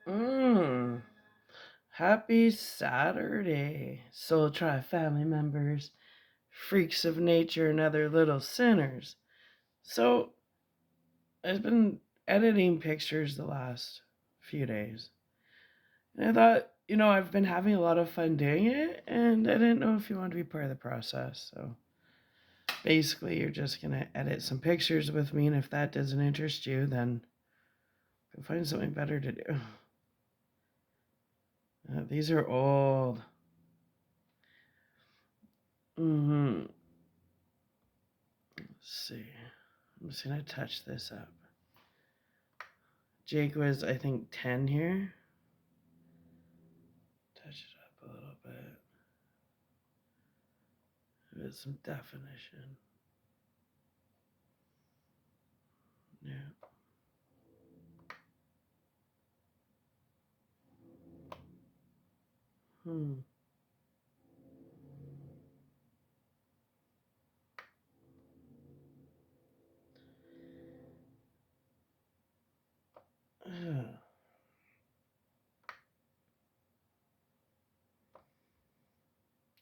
Mm. Happy Saturday, Soul Tribe family members, freaks of nature, and other little sinners. So, I've been editing pictures the last few days. And I thought, I've been having a lot of fun doing it, and I didn't know if you wanted to be part of the process. So, basically, you're just going to edit some pictures with me, and if that doesn't interest you, then go find something better to do. These are old. Let's see. I'm just going to touch this up. Jake was, I think, 10 here. Touch it up a little bit. With some definition. Yeah. Hmm.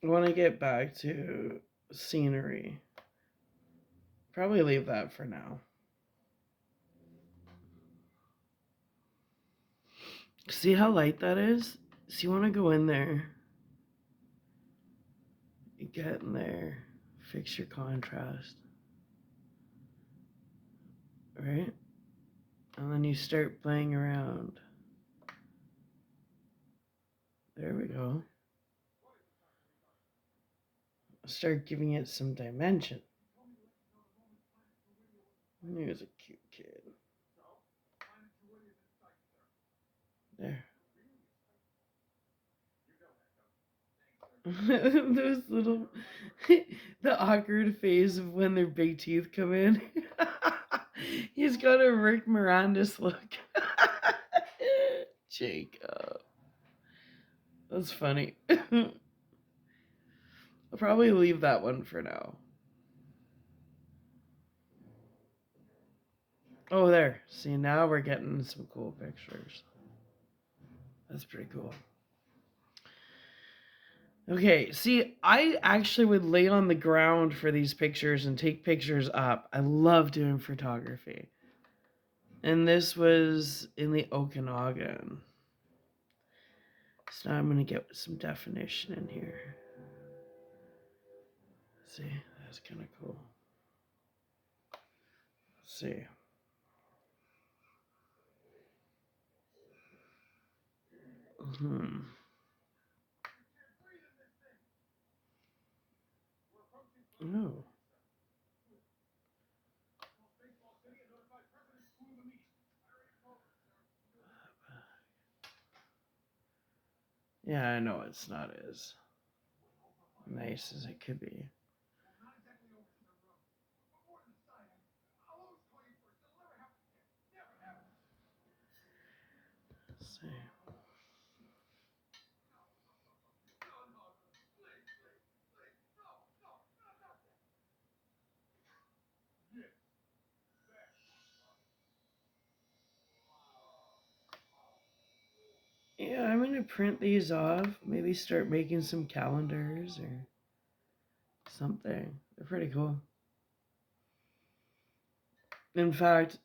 I want to get back to scenery. Probably leave that for now. See how light that is? So you want to go in there. You get in there. Fix your contrast. Right? And then you start playing around. There we go. Start giving it some dimension. He was a cute kid. There. Those little, the awkward phase of when their big teeth come in. He's got a Rick Moranis look. Jacob. That's funny. I'll probably leave that one for now. Oh, there. See, now we're getting some cool pictures. That's pretty cool. Okay, see, I actually would lay on the ground for these pictures and take pictures up. I love doing photography. And this was in the Okanagan. So now I'm going to get some definition in here. See, that's kind of cool. Let's see. Oh. Yeah, I know it's not as nice as it could be. Let's see. Yeah, I'm going to print these off. Maybe start making some calendars or something. They're pretty cool. In fact,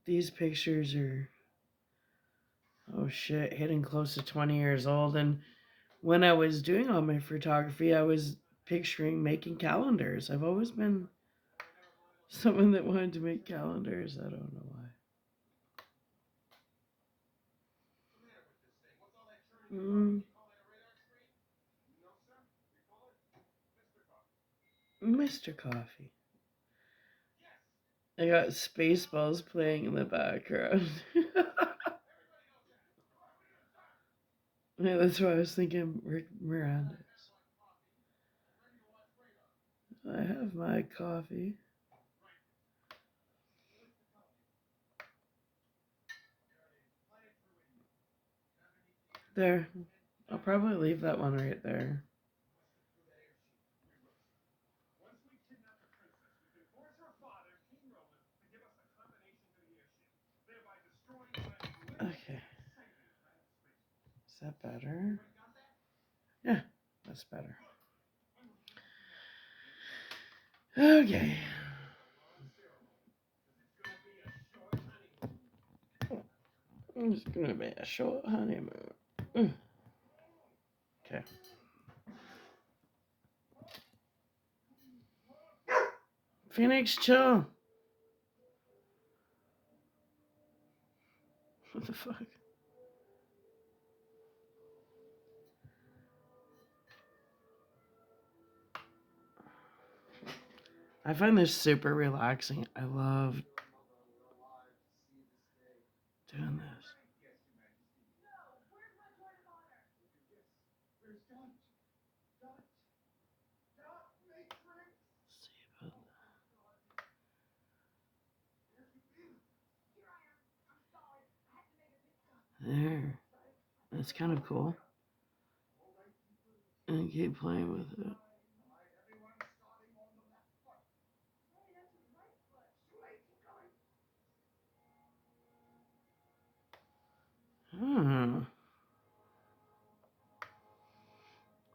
these pictures are, oh shit, hitting close to 20 years old. And when I was doing all my photography, I was picturing making calendars. I've always been someone that wanted to make calendars. I don't know why. Mr. Coffee. I got Spaceballs playing in the background. Yeah, that's why I was thinking Rick Moranis. I have my coffee. There. I'll probably leave that one right there. Okay. that better? Yeah, that's better. Okay. It's gonna be a short honeymoon. Okay. Phoenix, chill. What the fuck? I find this super relaxing. I love doing this. See about there. That's kind of cool. And keep playing with it. Hmm.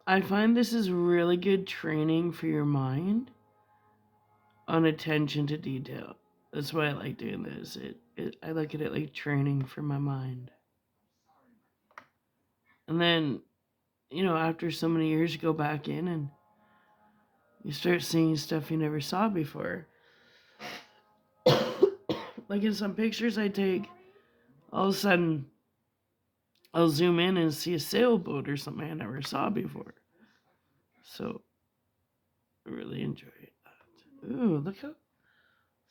I find this is really good training for your mind on attention to detail. That's why I like doing this. I look at it like training for my mind. And then, after so many years, you go back in and you start seeing stuff you never saw before. Like in some pictures I take, all of a sudden I'll zoom in and see a sailboat or something I never saw before. So I really enjoy that. Ooh, look how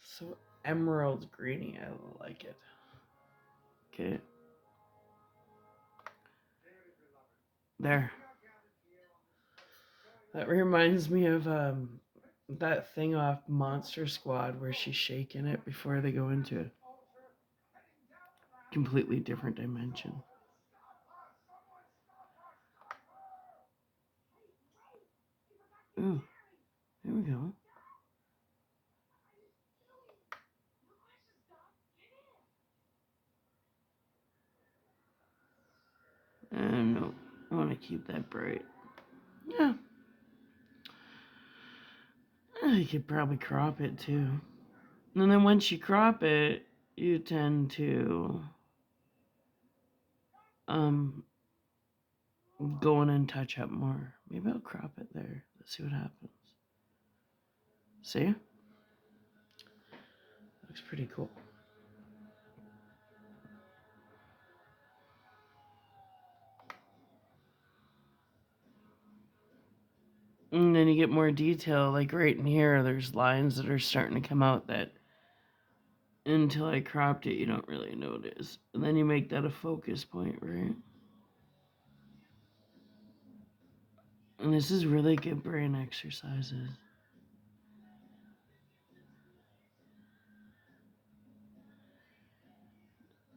so emerald greeny. I like it. Okay. There. That reminds me of that thing off Monster Squad where she's shaking it before they go into a completely different dimension. Ooh, there we go. No, I want to keep that bright. Yeah. You could probably crop it too. And then once you crop it, you tend to go in and touch up more. Maybe I'll crop it there. Let's see what happens. See? Looks pretty cool. And then you get more detail, like right in here, there's lines that are starting to come out that until I cropped it, you don't really notice. And then you make that a focus point, right? And this is really good brain exercises.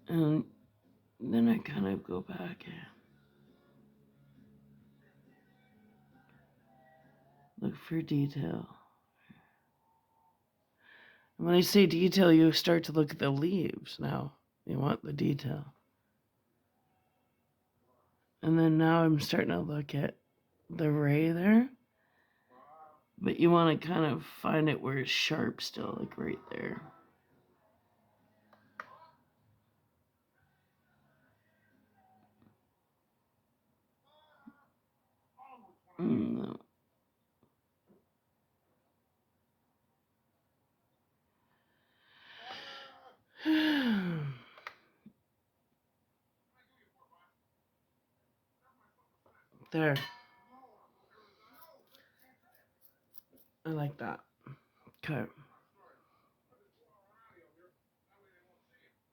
And then I kind of go back and look for detail. And when I say detail, you start to look at the leaves now. You want the detail. And then now I'm starting to look at the ray there. But you want to kind of find it where it's sharp still, like right there. No. There. I like that. Okay.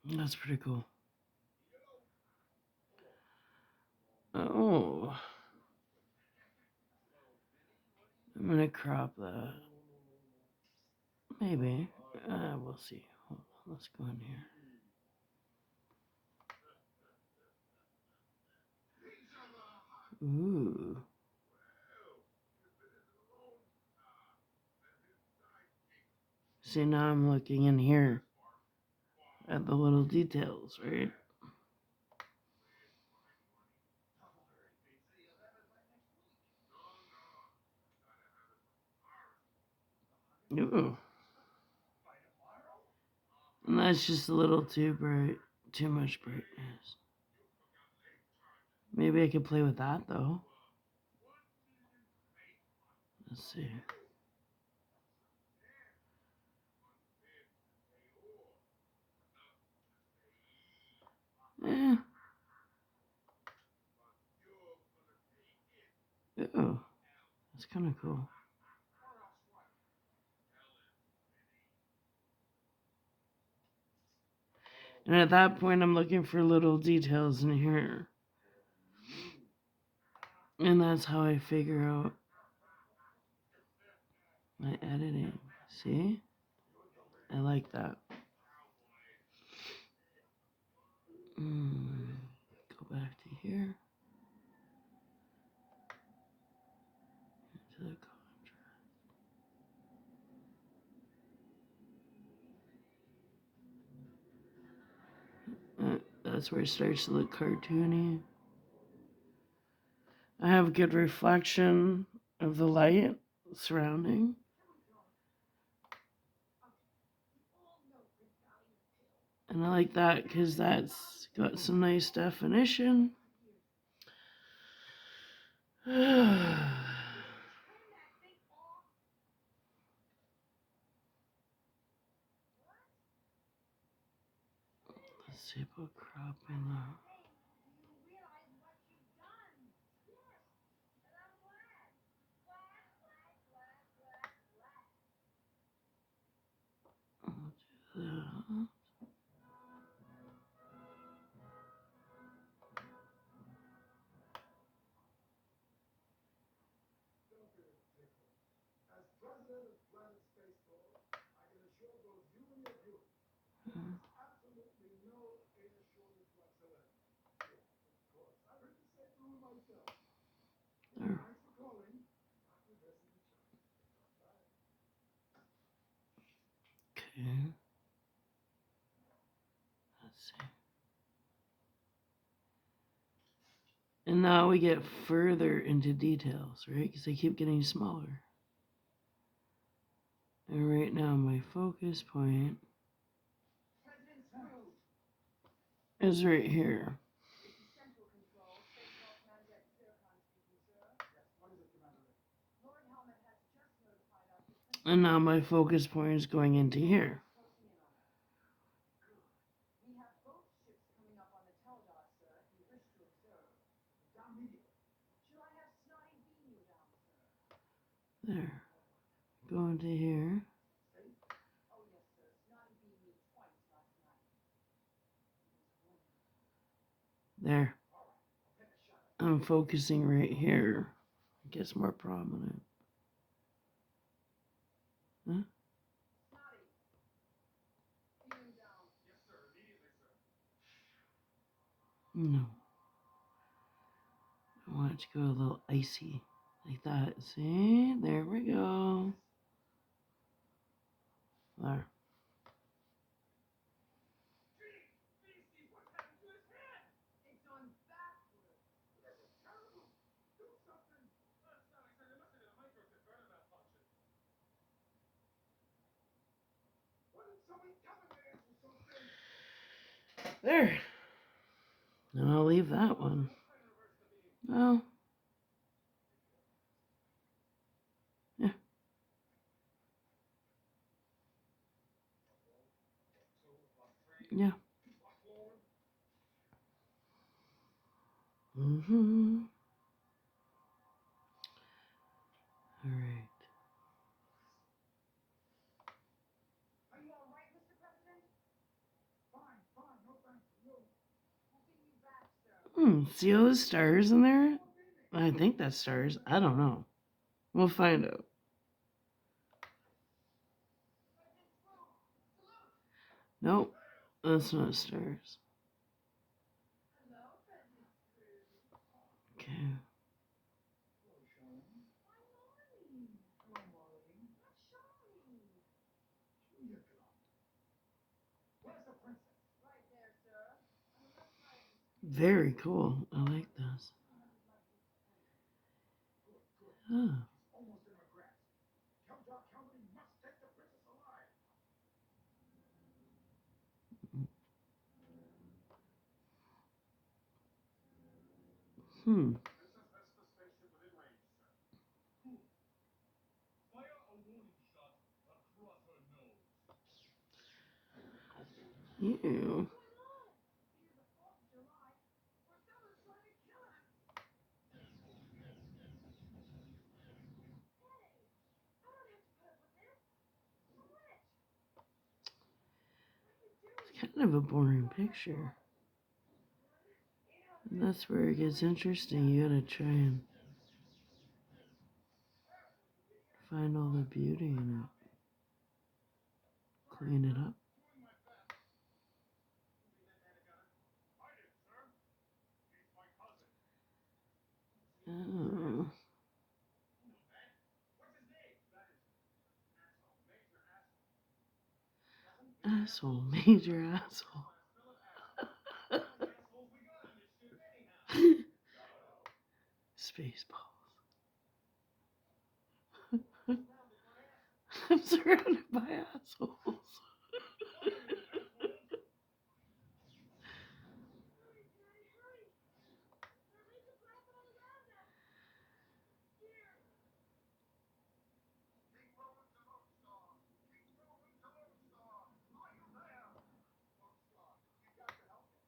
That's pretty cool. Oh. I'm gonna crop that. Maybe. We'll see. Hold on. Let's go in here. Ooh. See, now I'm looking in here at the little details, right? Ooh. And that's just a little too bright. Too much brightness. Maybe I could play with that though. Let's see. Yeah. Ooh. That's kind of cool. And at that point, I'm looking for little details in here. And that's how I figure out my editing. See? I like that. Go back to here. To the contrast. That's where it starts to look cartoony. I have good reflection of the light surrounding. And I like that because that's got some nice definition. Let's see about cropping that. I'll do that. As president of Planet Spaceballs, I can assure both you and your viewers there's absolutely no air shortage whatsoever. Yeah, of course. I've heard the same rumor myself. Well, thanks for calling. Dr. Bessie the Child. Bye. Okay. Let's see. And now we get further into details, right? Because they keep getting smaller. And right now my focus point is right here. And now my focus point is going into here. There. Go into here. There. I'm focusing right here. It gets more prominent. Huh? No. I want it to go a little icy. Like that. See? There we go. There. There. And I'll leave that one. Well. Yeah. Yeah. Mm-hmm. All right. Are you all right, Mr. President? Fine, fine. No thanks to you. We'll bring you back, sir. See all the stars in there? I think that's stars. I don't know. We'll find out. Nope. That's not stars. Okay. Very cool. I like this. Oh. Hmm. Princess, that's the spaceship within range, sir. Cool. Fire a warning shot across her nose. Ew. It's kind of a boring picture. And that's where it gets interesting. You gotta try and find all the beauty in it. Clean it up. Doing my best. Who made that together? I did, sir. He's my cousin. Oh. Who knows that? What's his name? That is asshole. Major asshole. Now who gives an Asshole. asshole a secret Major identity asshole. class full of assholes? How many assholes we got on this ship anyhow? Shout out. Spaceballs. Surrounded by assholes. I'm surrounded by assholes. Fire, you assholes! Keep moving to Lone Star. Keep moving to Lone Star. Are you there? Lone Star, you got to help me.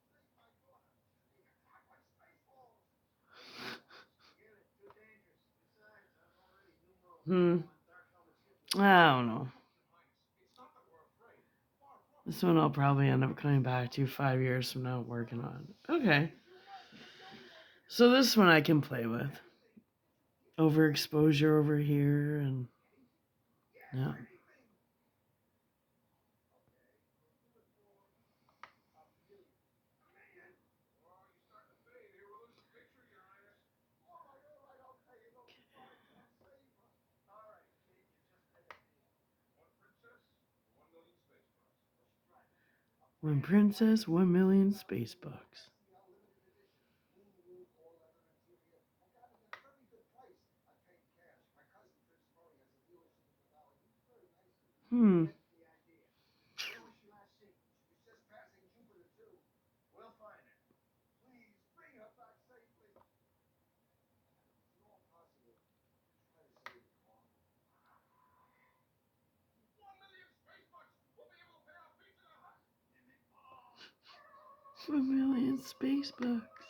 Save my daughter. She's being attacked by Spaceballs. Spaceballs? Forget it. Too dangerous. Besides, I'm already numero Hmm. uno on Dark Helmet's hit list. I don't know. Your Highness, it's not that we're afraid. Far from it. This one I'll probably end up coming back to 5 years from now working on. Okay. So this one I can play with. Overexposure over here and yeah. Oh, you're starting to fade here with this picture, Your Highness. All right, okay. It'll be fine. Just save her. All right, kid, you just made a deal. One princess, 1 million space bucks. What's your price? One princess, 1 million space bucks. STL limited edition. Moon roof, all leather interior. I got it at a very good price. I paid cash. My cousin Prince Murray has a dealership in the valley. He's very nice to me. Hmm. Get the idea. Where was she last seen? She was just passing Jupiter 2. We'll find her. Please bring her back safely. It's all positive. Try to save the car. 1 million space bucks. We'll be able to pay off Pizza Hut. Give me all. 1 million space bucks.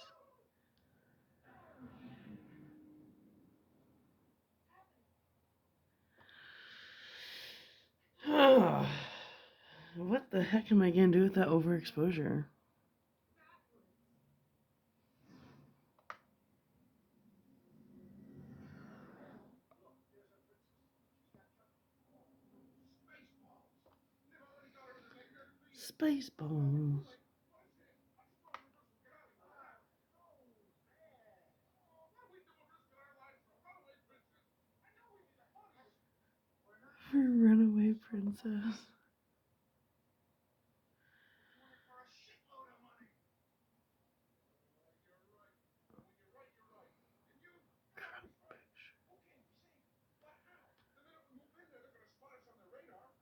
What the heck am I gonna do with that overexposure? Look, there's our princess. She's got company. Spaceballs. They've already got her in the negative for years. Spaceballs. What is it? I just want to reverse and get out of here. Oh, man. Oh, what are we doing risking our lives for a runaway princess? I know we need the funniest. We're not Her runaway princess. doing it for a shitload of money. You're right. And when you're right, you're right. And you're always right. Okay, we save. But how? The minute we move in there, they're going to spot us on their radar.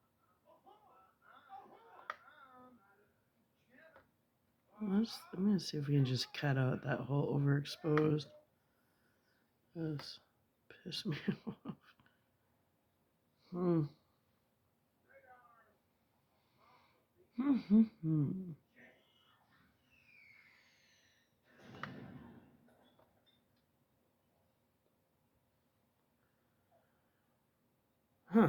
I'm gonna see if we can just cut out that whole overexposed. That's pissed me off. Hmm. Hmm. Huh.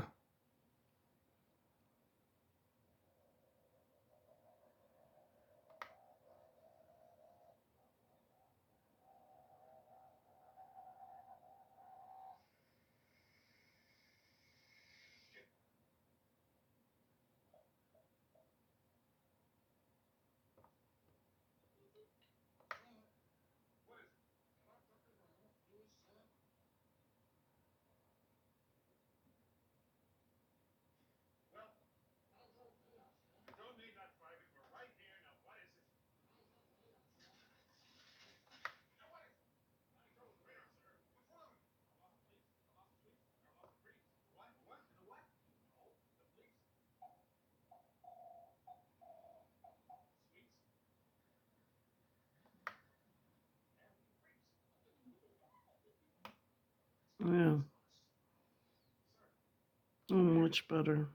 much better.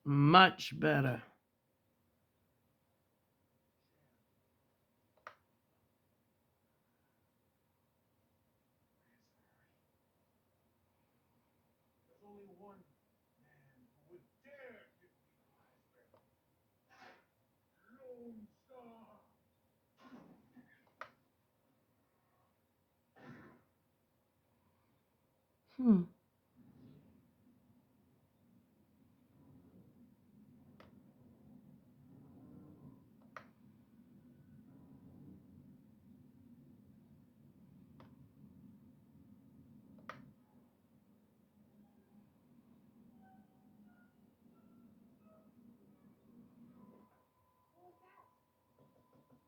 Much better. There's only one man who would dare give me the highest rating. Lone Star. Hmm. What was that?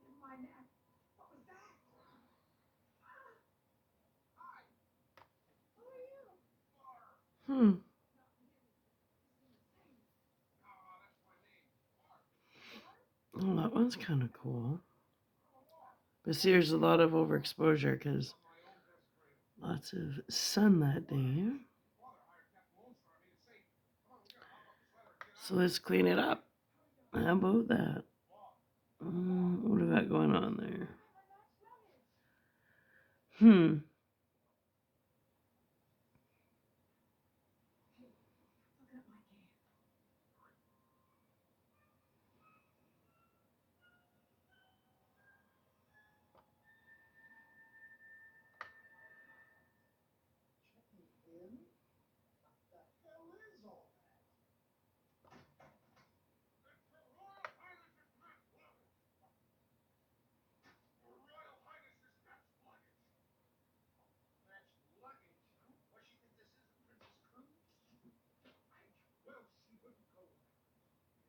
Never mind that. What was that? Hi. Who are you? Barf. Hmm. Not really. His name is Simon. Ah, that's my name. Barf. Barf? Well, that one's kind of cool. Come along. But see, there's a lot of overexposure because On my own best trail. lots of sun that day. Father hired Captain Lone Star me to save him. Come on, we gotta hop up this ladder and get So out. let's clean it up. How about that? Walk. What do we got going on there? That's luggage. Hmm. Hey, look at my can. Checking in? What the hell is all that? It's Her Royal Highness's Matt's luggage. Her Royal Highness's Matt's luggage. Matt's luggage? What, she think this is the Princess Cruise? Right. Well, she wouldn't go with us.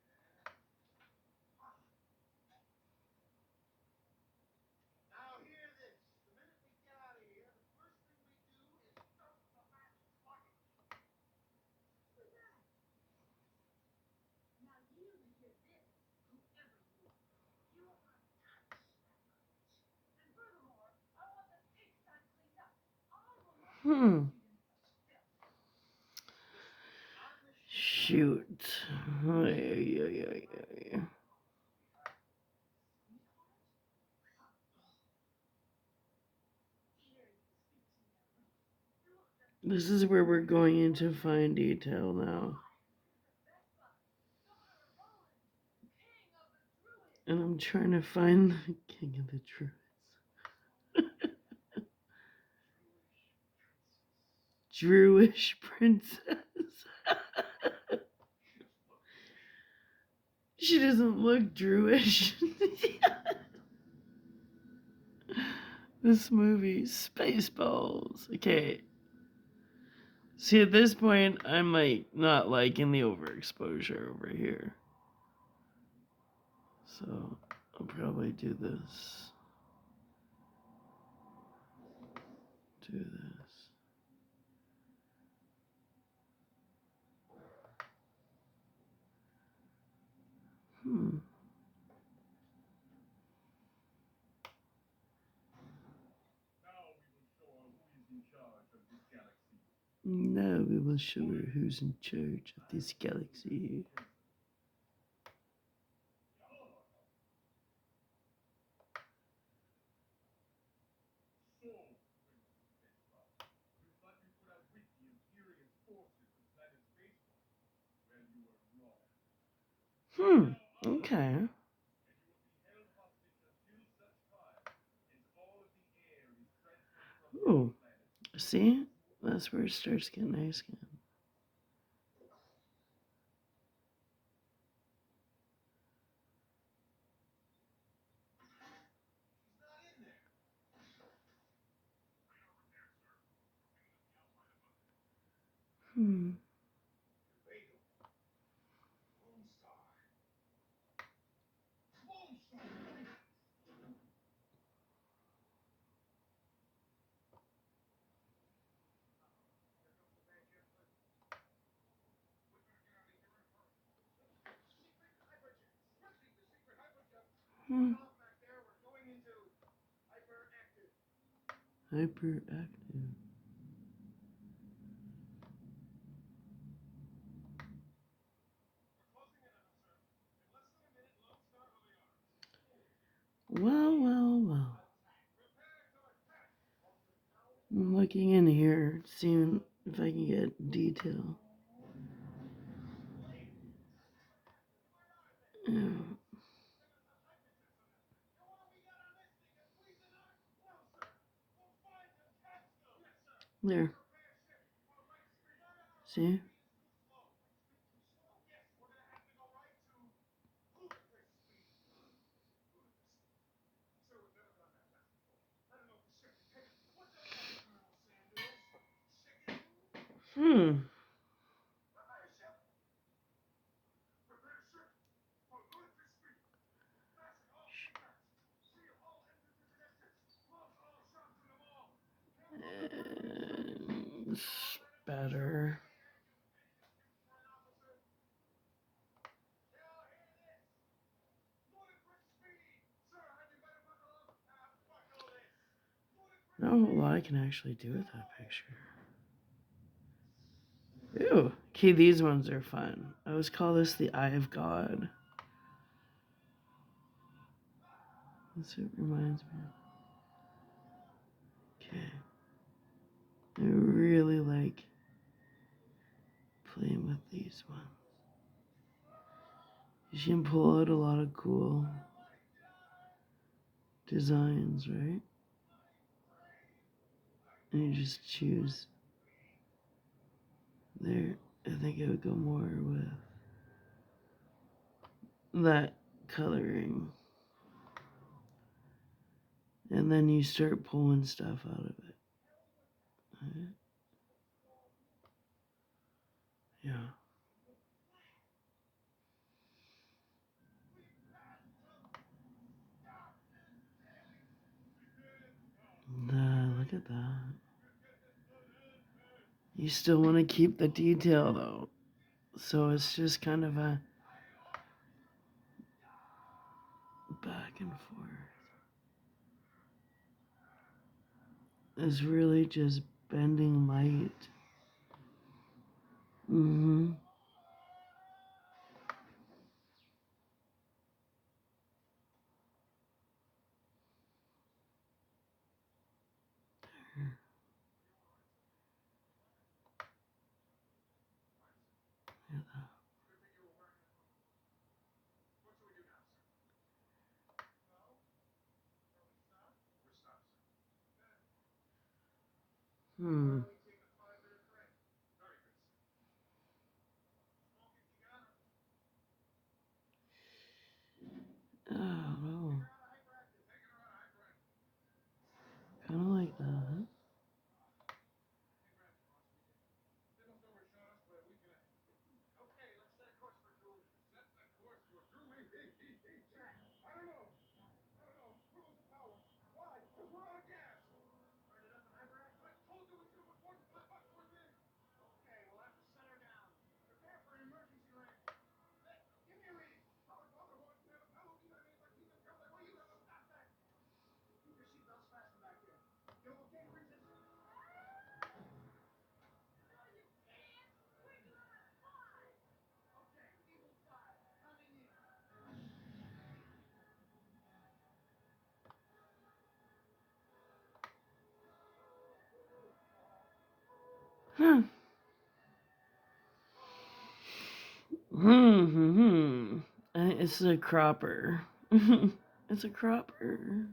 Yeah. Ah. Now hear this. The minute we get out of here, the first thing we do is dump the Matt's luggage. Who's that? Now you hear this, whoever you are. You are not that luggage. And furthermore, I want the pigsty cleaned up. I will not be Hmm. buried in such filth. Listen, I'm the ship's captain. Shoot. Ay, ay, ay, ay. Sweetheart? Here you speak to him. Look, the This is where we're going into fine detail now. And I'm trying to find the king of the druids. Druish princess. She doesn't look Druish. This movie, Spaceballs. Okay. See, at this point, I'm like not liking the overexposure over here. So I'll probably do this. Do this. Hmm. Now we will show her who is in charge of this galaxy. Now we will show her who's in charge of this galaxy. So, Princess Vespa, you thought you could outwit the imperious forces of planet Spaceballs? Well, you were wrong. Hmm. Now I Okay. and you will be held hostage until such time as all of the air is transferred from Ooh. this planet. See? That's where it starts getting nice again. She's not in there. Right over there, sir. Looking at the outline above it. Hmm. Vega. Lone Star. Lone Star! Here comes the bad jet plane. We better get out of here and hurry. Secret hyperjet. Switching to secret hyperjet. Hmm. Stop back there. We're going into hyperactive. Hyperactive. Well, well, well. I'm looking in here, seeing if I can get detail. Yeah. There. See? Hmm. It's better. Not a whole lot I can actually do with that picture. Ew. Okay, these ones are fun. I always call this the Eye of God. That's what it reminds me of. Okay. I really like playing with these ones. You can pull out a lot of cool designs, right? And you just choose. There, I think it would go more with that coloring. And then you start pulling stuff out of it. Right? Yeah. Look at that. You still want to keep the detail though. So it's just kind of a back and forth. It's really just bending light. Mm-hmm. Hmm. Oh, no. Kind of like that. Huh. Hmm. It's a cropper. It's a cropper.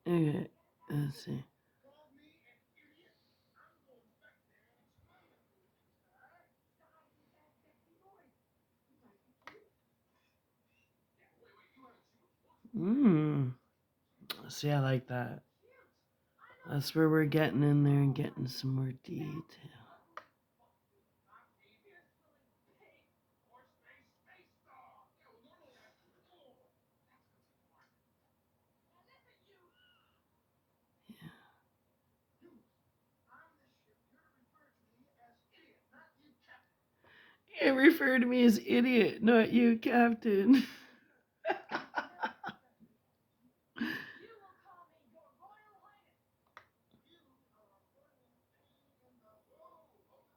Okay, let's see. Mmm. See, I like that. That's where we're getting in there and getting some more detail. He referred to me as idiot, not you, Captain.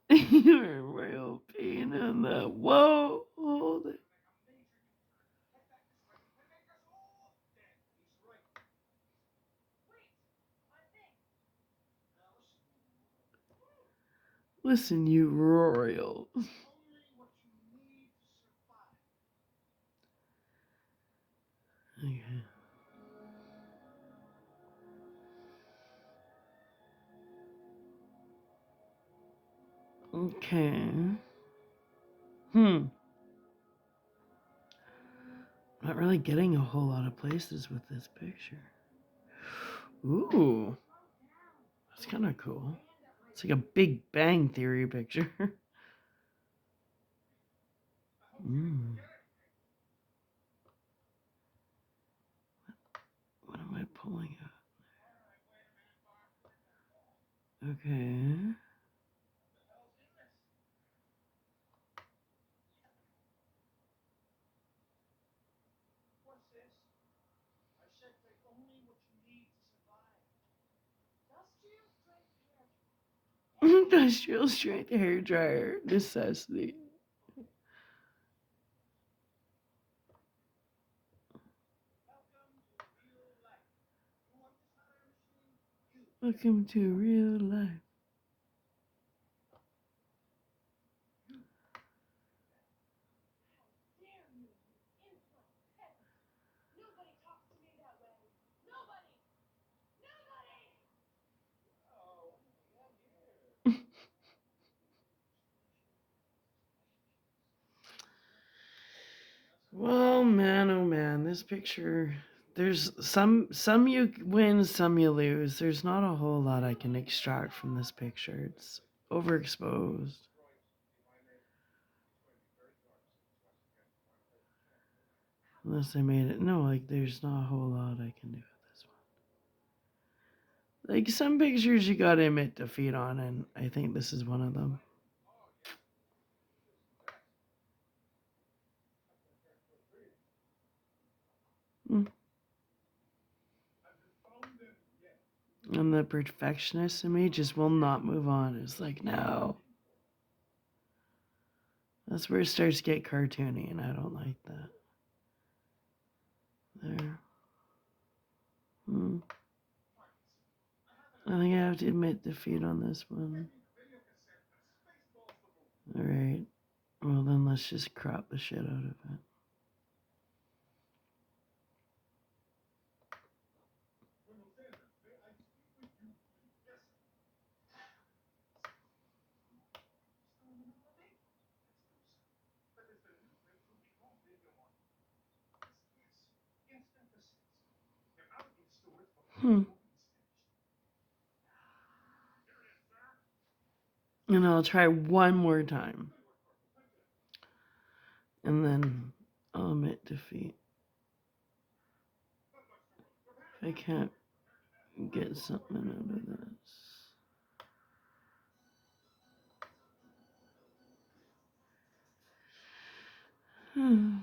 You're a real pain in the whoa. Hold it. Listen, you royal. Okay. Okay. Hmm. Not really getting a whole lot of places with this picture. Ooh. That's kind of cool. It's like a Big Bang Theory picture. Mm. What am I pulling up? Okay. Industrial strength hair dryer necessity. Welcome to real life. Well, man, oh man, this picture. There's some you win, some you lose. There's not a whole lot I can extract from this picture. It's overexposed. Unless I made it. No, like there's not a whole lot I can do with this one. Like some pictures you gotta admit defeat on, and I think this is one of them. Mm. And the perfectionist in me just will not move on. It's like, no. That's where it starts to get cartoony, and I don't like that. There. Hmm. I think I have to admit defeat on this one. Alright. Well, then let's just crop the shit out of it. Hmm. And I'll try one more time. And then I'll admit defeat. If I can't get something out of this. Hmm.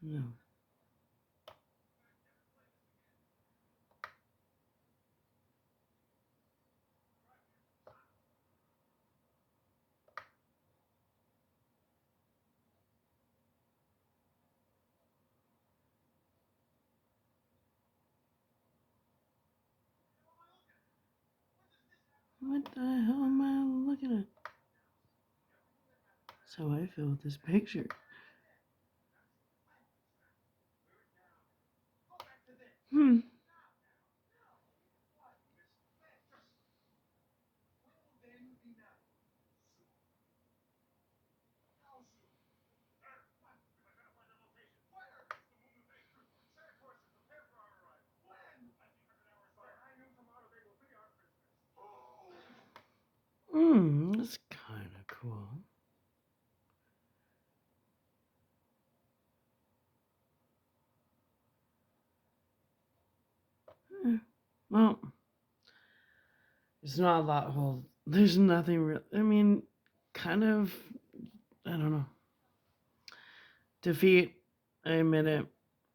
No. What the hell am I looking at? That's how I feel with this picture. Hmm. Hmm. That's kind of cool. Eh, well, it's not a lot hold. There's nothing real. I mean, kind of. I don't know. Defeat. I admit it.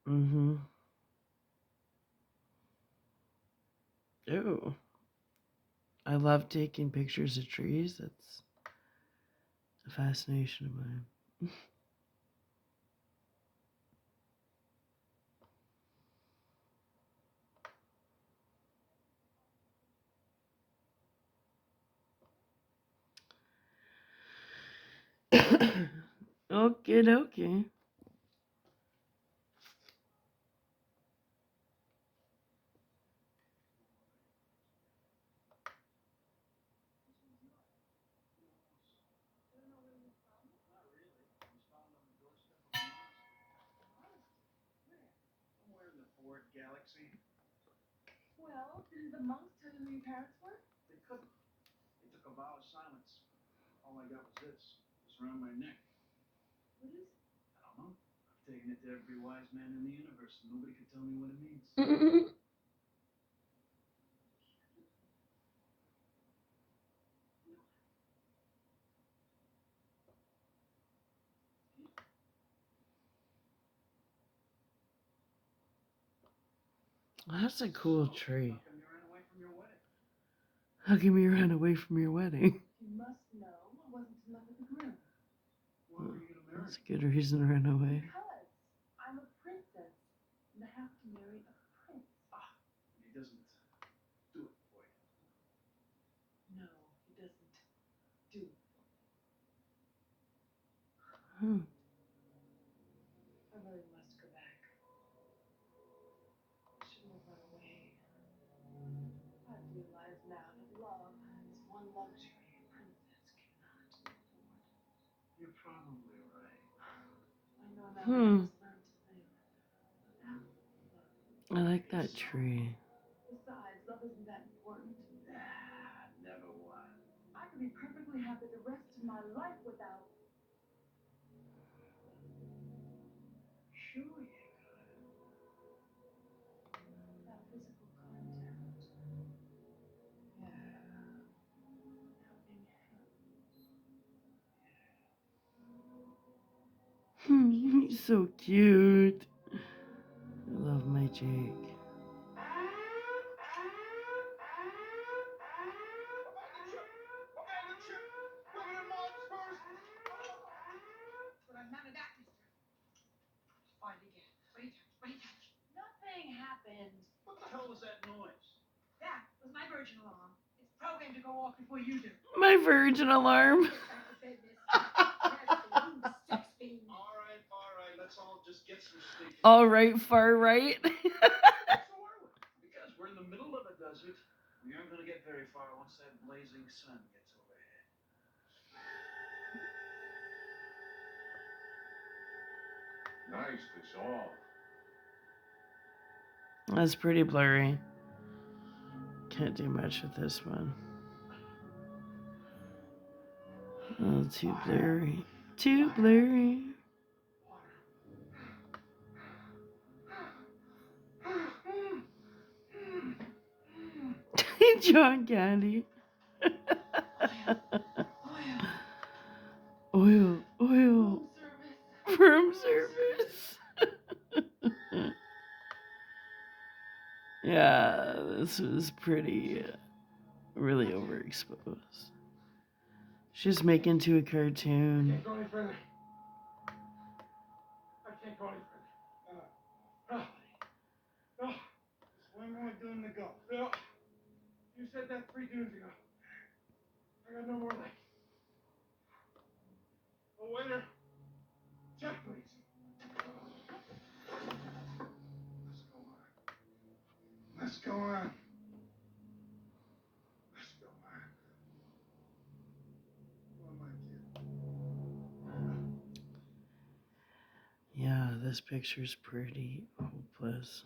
Mm-hmm. Ew. I love taking pictures of trees. That's a fascination of mine. Okay, okay. Not really. It was found on the doorstep of Mars. Where? Somewhere in the Ford galaxy. Well, didn't the monks tell you who your parents were? They couldn't. They took a vow of silence. All I got was this. It's around my neck. What is it? I don't know. I've taken it to every wise man in the universe, and nobody could tell me what it means. That's a cool tree. How come you ran away from your wedding? How come you ran away from your wedding? You must know I wasn't in love with the groom. Why were you gonna marry? That's a good reason to run away. Because I'm a princess, and I have to marry a prince. Ah, and he doesn't do it for you. No, he doesn't do it for me. Hmm. I really must go back. I shouldn't have run away. I realize now that love is one luxury a princess cannot afford. You're probably right. I know now that I must learn to live without love. I like that tree. Besides, love isn't that important. Never was. I could be perfectly happy the rest of my life without. Sure, you could. Without physical contact. Yeah. Without being held. He's so cute. I love my Jake. But I'm none of that, mister. Find again. What do you catch? What do you catch? Nothing happened. What the hell was that noise? That was my virgin alarm. It's programmed to go off before you do. My virgin alarm. Get back to bed, miss. Yes, you sex fiend. All right. Let's all just get some sleep. All right, far right. So are we? Because we're in the middle of a desert. We aren't going to get very far once that blazing sun gets overhead. Nicely solved. That's pretty blurry. Can't do much with this one. Oh, too blurry. Too blurry. John Candy. Oil. Room service. Room service. Yeah, this was pretty, really overexposed. She's making into a cartoon. Can't go any further. I can't go any further. Just one more dune to go. You said that 3 dunes ago. I got no more legs. Oh, waiter. Check, please. Let's go on. Let's go on. Come on, my kid. Yeah, this picture's pretty hopeless.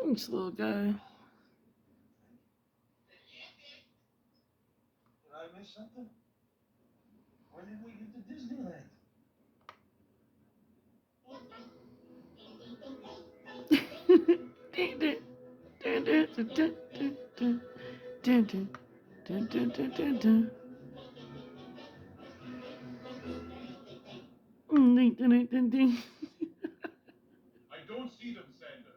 Thanks, little guy. Did I miss something? When did we get to Disneyland? I don't see them, Sanders.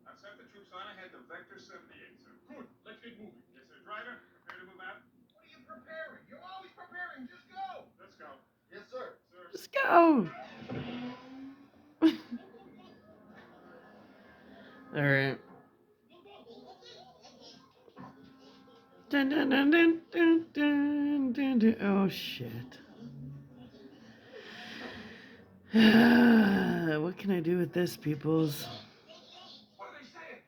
I've sent the troops on ahead to Vector 78, sir. Good. Let's get moving. Yes, sir. Driver, prepare to move out. What are you preparing? You're always preparing. Just go. Let's go. Yes, sir. Sir. Let's go. All right. Dun, dun, dun, dun, dun, dun, dun, dun. Oh shit. What can I do with this, peoples? What are they saying?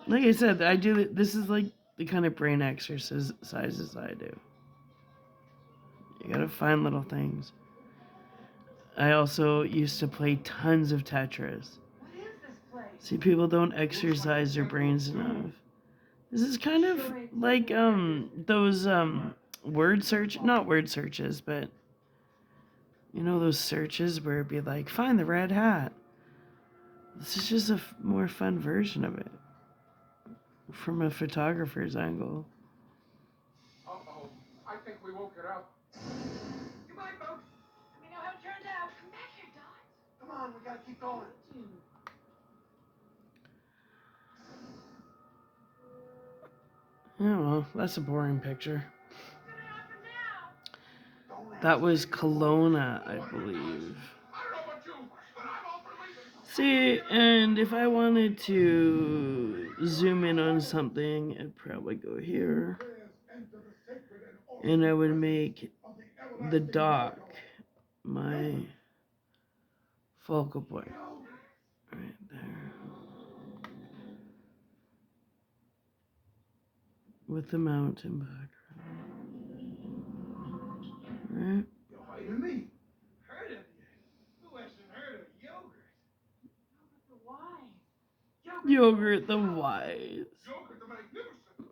Like I said, I do. This is like the kind of brain exercises I do. You gotta find little things. I also used to play tons of Tetris. What is this place? See, people don't exercise their brains enough. This is kind of like those word search, not word searches, but you know those searches where it'd be like find the red hat. This is just a more fun version of it from a photographer's angle. Uh-oh. I think we woke it up. Goodbye, folks. Let me know how it turned out. Come back here, Dot. Come on, we gotta keep going. Oh well, that's a boring picture. What's gonna happen now? Don't ask That was me. Kelowna, I believe. I don't know about you, but I'm all for leaving. See, and if I wanted to zoom in on something, I'd probably go here. And I would make the dock my focal point. Right there. With the mountain background. Right? You're hiding me. Heard of you? Who hasn't heard of yogurt? Yogurt the Wise. Yogurt the Magnificent.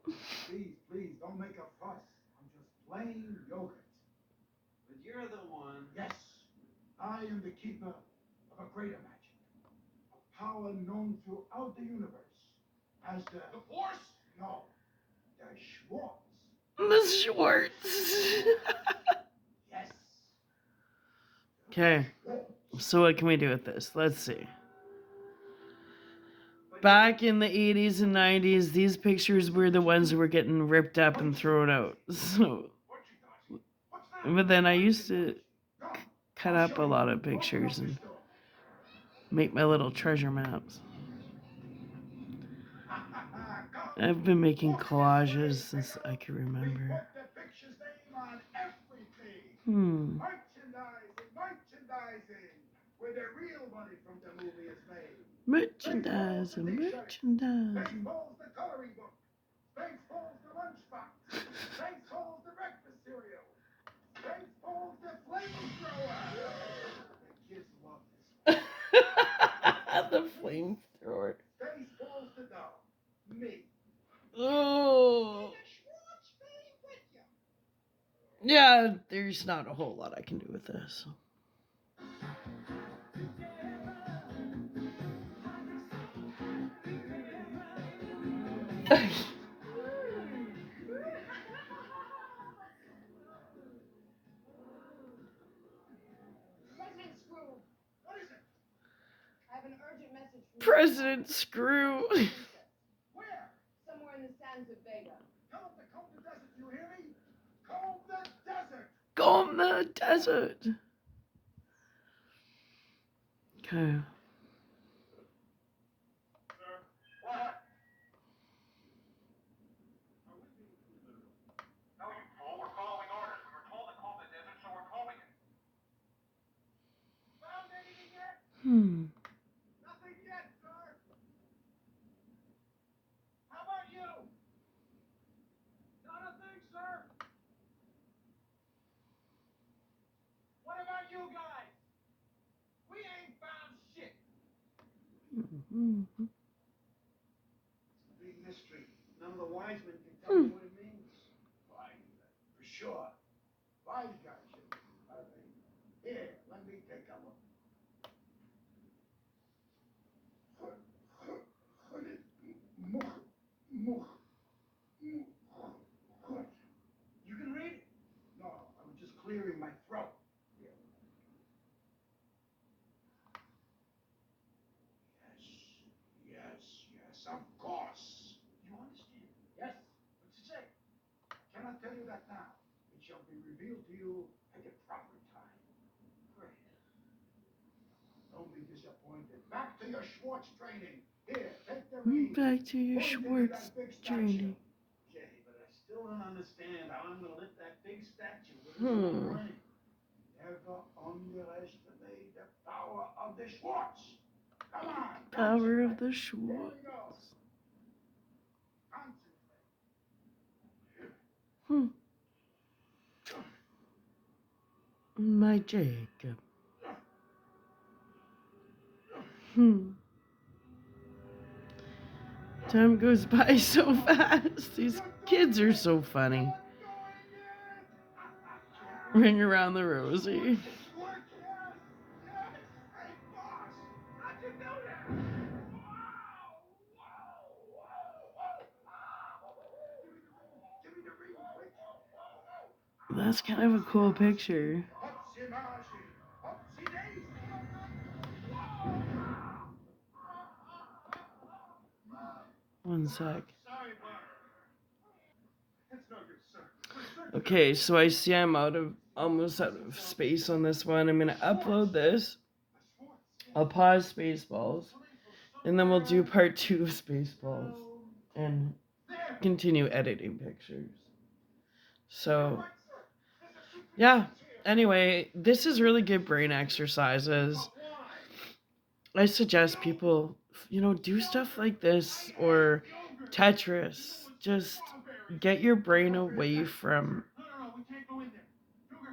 Please, don't make a fuss. I'm just plain yogurt. But you're the one. Yes, I am the keeper of a greater magic. A power known throughout the universe as the Force? No, the Schwartz. The Schwartz. Yes. Okay, so what can we do with this? Let's see. Back in the 80s and 90s, these pictures were the ones that were getting ripped up and thrown out. So, but then I used to cut up a lot of pictures and make my little treasure maps. I've been making collages since I can remember. Merchandising, where the real money from the movie is made. Merchandising. Spaceballs the coloring book. Spaceballs the lunchbox. Spaceballs the breakfast cereal. Spaceballs the flamethrower. The kids love this. The flamethrower. Spaceballs the doll. Me. Oh. Yeah, there's not a whole lot I can do with this. President Screw. What is it? I have an urgent message from President Screw. Where? somewhere in the sands of Vega. Tell them to comb the desert, you hear me? Comb the desert! Comb the desert. Okay. Sir, what? No, you fool. We're following orders. We were told to comb the desert, so we're combing it. Found anything yet? Nothing yet, sir. How about you? Not a thing, sir. What about you guys? We ain't found shit. Sure. I got you. I mean, here, let me take a look. You can read it? No, I was just clearing my throat. Yes, of course. You understand? Yes. What's it say? I cannot tell you that now. It shall be revealed to you at the proper time. Great. Don't be disappointed. Back to your Schwartz training. Here, take the reins. Back to your Point it to Schwartz that big journey. statue. Jay, but I still don't understand how I'm gonna lift that big statue with his little brain. Never underestimate the power of the Schwartz. Come on. Power of the There we Schwartz. go. Concentrate. My Jacob. Time goes by so fast. These kids are so funny. Ring around the rosy. Yes! Hey, boss! How'd you do that? Give me the ring, quick! That's kind of a cool picture. Upsie-marshy! Upsie-daisy! One sec. Sorry, Bob. It's no good, sir. Okay, so I see I'm almost out of space on this one. I'm gonna upload this. I'll pause Spaceballs, and then we'll do part 2 of Spaceballs and continue editing pictures. So, yeah. Anyway, this is really good brain exercises. I suggest people, do stuff like this or Tetris. Just get your brain away from